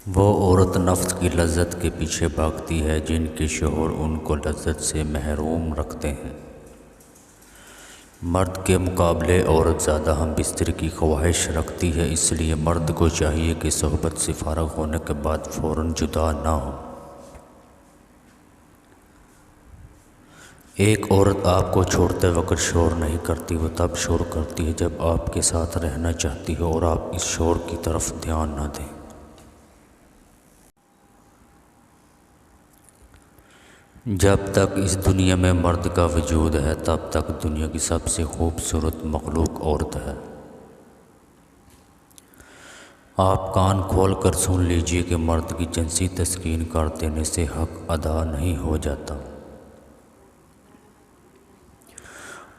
وہ عورت نفس کی لذت کے پیچھے بھاگتی ہے جن کے شوہر ان کو لذت سے محروم رکھتے ہیں۔ مرد کے مقابلے عورت زیادہ ہم بستر کی خواہش رکھتی ہے، اس لیے مرد کو چاہیے کہ صحبت سے فارغ ہونے کے بعد فوراً جدا نہ ہو۔ ایک عورت آپ کو چھوڑتے وقت شور نہیں کرتی، وہ تب شور کرتی ہے جب آپ کے ساتھ رہنا چاہتی ہو اور آپ اس شور کی طرف دھیان نہ دیں۔ جب تک اس دنیا میں مرد کا وجود ہے تب تک دنیا کی سب سے خوبصورت مخلوق عورت ہے۔ آپ کان کھول کر سن لیجئے کہ مرد کی جنسی تسکین کر دینے سے حق ادا نہیں ہو جاتا۔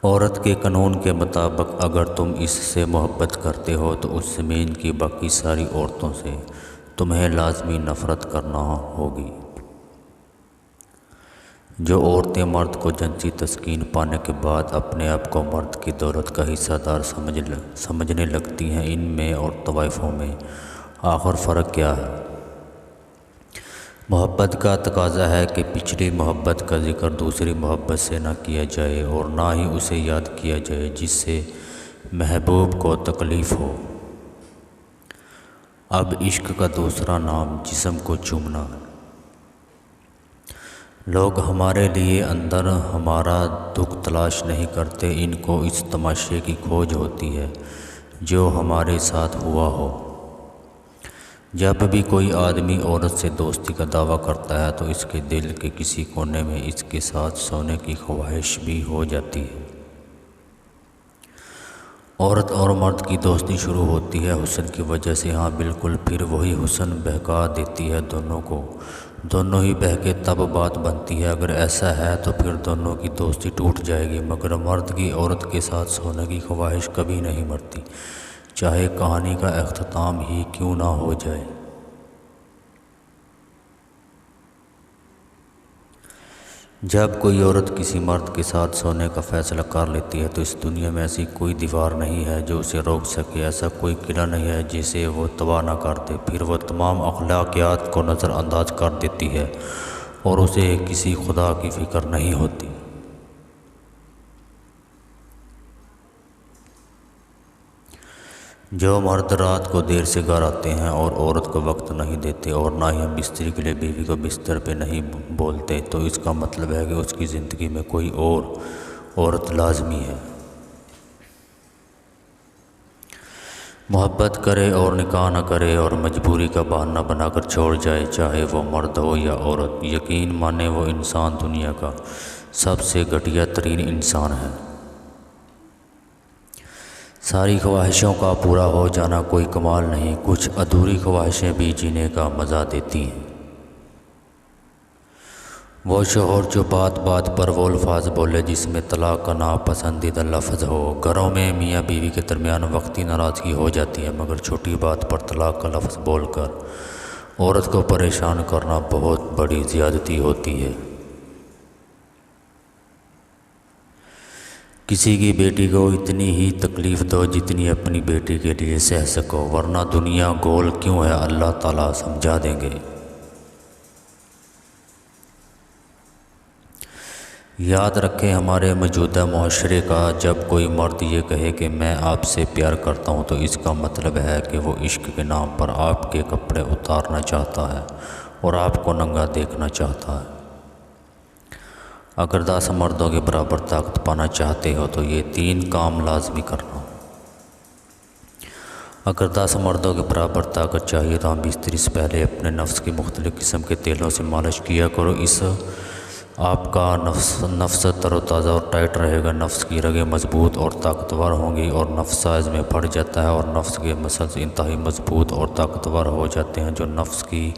عورت کے قانون کے مطابق اگر تم اس سے محبت کرتے ہو تو اس زمین کی باقی ساری عورتوں سے تمہیں لازمی نفرت کرنا ہوگی۔ جو عورتیں مرد کو جنسی تسکین پانے کے بعد اپنے آپ کو مرد کی دولت کا حصہ دار سمجھنے لگتی ہیں، ان میں اور طوائفوں میں آخر فرق کیا ہے؟ محبت کا تقاضا ہے کہ پچھلی محبت کا ذکر دوسری محبت سے نہ کیا جائے اور نہ ہی اسے یاد کیا جائے جس سے محبوب کو تکلیف ہو۔ اب عشق کا دوسرا نام جسم کو چومنا۔ لوگ ہمارے لیے اندر ہمارا دکھ تلاش نہیں کرتے، ان کو اس تماشے کی کھوج ہوتی ہے جو ہمارے ساتھ ہوا ہو۔ جب بھی کوئی آدمی عورت سے دوستی کا دعویٰ کرتا ہے تو اس کے دل کے کسی کونے میں اس کے ساتھ سونے کی خواہش بھی ہو جاتی ہے۔ عورت اور مرد کی دوستی شروع ہوتی ہے حسن کی وجہ سے، ہاں بالکل، پھر وہی حسن بہکا دیتی ہے دونوں کو، دونوں ہی بہکے تب بات بنتی ہے۔ اگر ایسا ہے تو پھر دونوں کی دوستی ٹوٹ جائے گی، مگر مرد کی عورت کے ساتھ سونے کی خواہش کبھی نہیں مرتی، چاہے کہانی کا اختتام ہی کیوں نہ ہو جائے۔ جب کوئی عورت کسی مرد کے ساتھ سونے کا فیصلہ کر لیتی ہے تو اس دنیا میں ایسی کوئی دیوار نہیں ہے جو اسے روک سکے، ایسا کوئی قلعہ نہیں ہے جسے وہ تباہ نہ کر دے۔ پھر وہ تمام اخلاقیات کو نظر انداز کر دیتی ہے اور اسے کسی خدا کی فکر نہیں ہوتی۔ جو مرد رات کو دیر سے گھر آتے ہیں اور عورت کو وقت نہیں دیتے اور نہ ہی ہم بستر کے لیے بیوی کو بستر پہ نہیں بولتے تو اس کا مطلب ہے کہ اس کی زندگی میں کوئی اور عورت لازمی ہے۔ محبت کرے اور نکاح نہ کرے اور مجبوری کا بہانہ بنا کر چھوڑ جائے، چاہے وہ مرد ہو یا عورت، یقین مانے وہ انسان دنیا کا سب سے گھٹیا ترین انسان ہے۔ ساری خواہشوں کا پورا ہو جانا کوئی کمال نہیں، کچھ ادھوری خواہشیں بھی جینے کا مزہ دیتی ہیں۔ وہ شوہر جو بات بات پر وہ الفاظ بولے جس میں طلاق کا ناپسندیدہ لفظ ہو۔ گھروں میں میاں بیوی کے درمیان وقتی ناراضگی ہو جاتی ہے، مگر چھوٹی بات پر طلاق کا لفظ بول کر عورت کو پریشان کرنا بہت بڑی زیادتی ہوتی ہے۔ کسی کی بیٹی کو اتنی ہی تکلیف دو جتنی اپنی بیٹی کے لیے سہ سکو، ورنہ دنیا گول کیوں ہے، اللہ تعالیٰ سمجھا دیں گے۔ یاد رکھیں ہمارے موجودہ معاشرے کا جب کوئی مرد یہ کہے کہ میں آپ سے پیار کرتا ہوں تو اس کا مطلب ہے کہ وہ عشق کے نام پر آپ کے کپڑے اتارنا چاہتا ہے اور آپ کو ننگا دیکھنا چاہتا ہے۔ اگر 10 مردوں کے برابر طاقت پانا چاہتے ہو تو یہ 3 کام لازمی کرنا۔ اگر 10 مردوں کے برابر طاقت چاہیے تو ہم بستر سے پہلے اپنے نفس کی مختلف قسم کے تیلوں سے مالش کیا کرو، اس آپ کا نفس تر و تازہ اور ٹائٹ رہے گا، نفس کی رگیں مضبوط اور طاقتور ہوں گی اور نفس سائز میں بڑھ جاتا ہے اور نفس کے مسلز انتہائی مضبوط اور طاقتور ہو جاتے ہیں جو نفس کی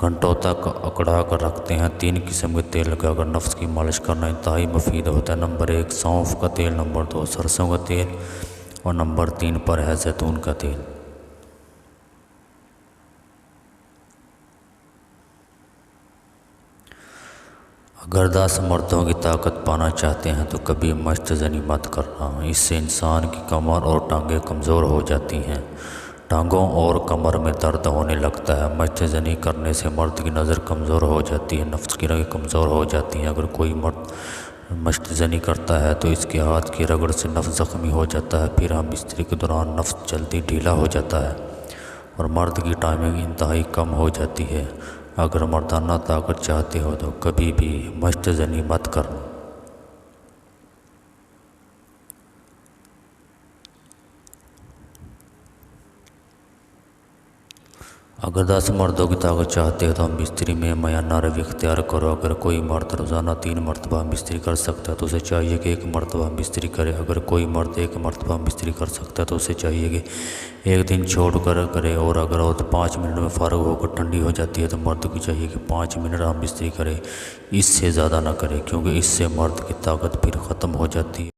گھنٹوں تک اکڑا کر رکھتے ہیں۔ 3 قسم کے تیل لگا کر نفس کی مالش کرنا انتہائی مفید ہوتا ہے۔ نمبر 1 سونف کا تیل، نمبر 2 سرسوں کا تیل اور نمبر 3 پر ہے زیتون کا تیل۔ اگر 10 مردوں کی طاقت پانا چاہتے ہیں تو کبھی مشت زنی مت کرنا، اس سے انسان کی کمر اور ٹانگیں کمزور ہو جاتی ہیں۔ ٹانگوں اور کمر میں درد ہونے لگتا ہے۔ مشت زنی کرنے سے مرد کی نظر کمزور ہو جاتی ہے، نفس کی رگیں کمزور ہو جاتی ہیں۔ اگر کوئی مرد مشت زنی کرتا ہے تو اس کے ہاتھ کی رگڑ سے نفس زخمی ہو جاتا ہے، پھر ہم بستری کے دوران نفس جلدی ڈھیلا ہو جاتا ہے اور مرد کی ٹائمنگ انتہائی کم ہو جاتی ہے۔ اگر مردانہ طاقت چاہتے ہو تو کبھی بھی مشت زنی مت کرنا۔ اگر 10 مردوں کی طاقت چاہتے ہو تو ہم بستری میں میانہ روی اختیار کرو۔ اگر کوئی مرد روزانہ 3 مرتبہ بستری کر سکتا ہے تو اسے چاہیے کہ 1 مرتبہ بستری کرے۔ اگر کوئی مرد 1 مرتبہ بستری کر سکتا ہے تو اسے چاہیے کہ 1 دن چھوڑ کر کرے، اور اگر عورت 5 منٹ میں فارغ ہو کر ٹھنڈی ہو جاتی ہے تو مرد کو چاہیے کہ 5 منٹ ہم بستری کرے، اس سے زیادہ نہ کرے، کیونکہ اس سے مرد کی طاقت پھر ختم ہو جاتی ہے۔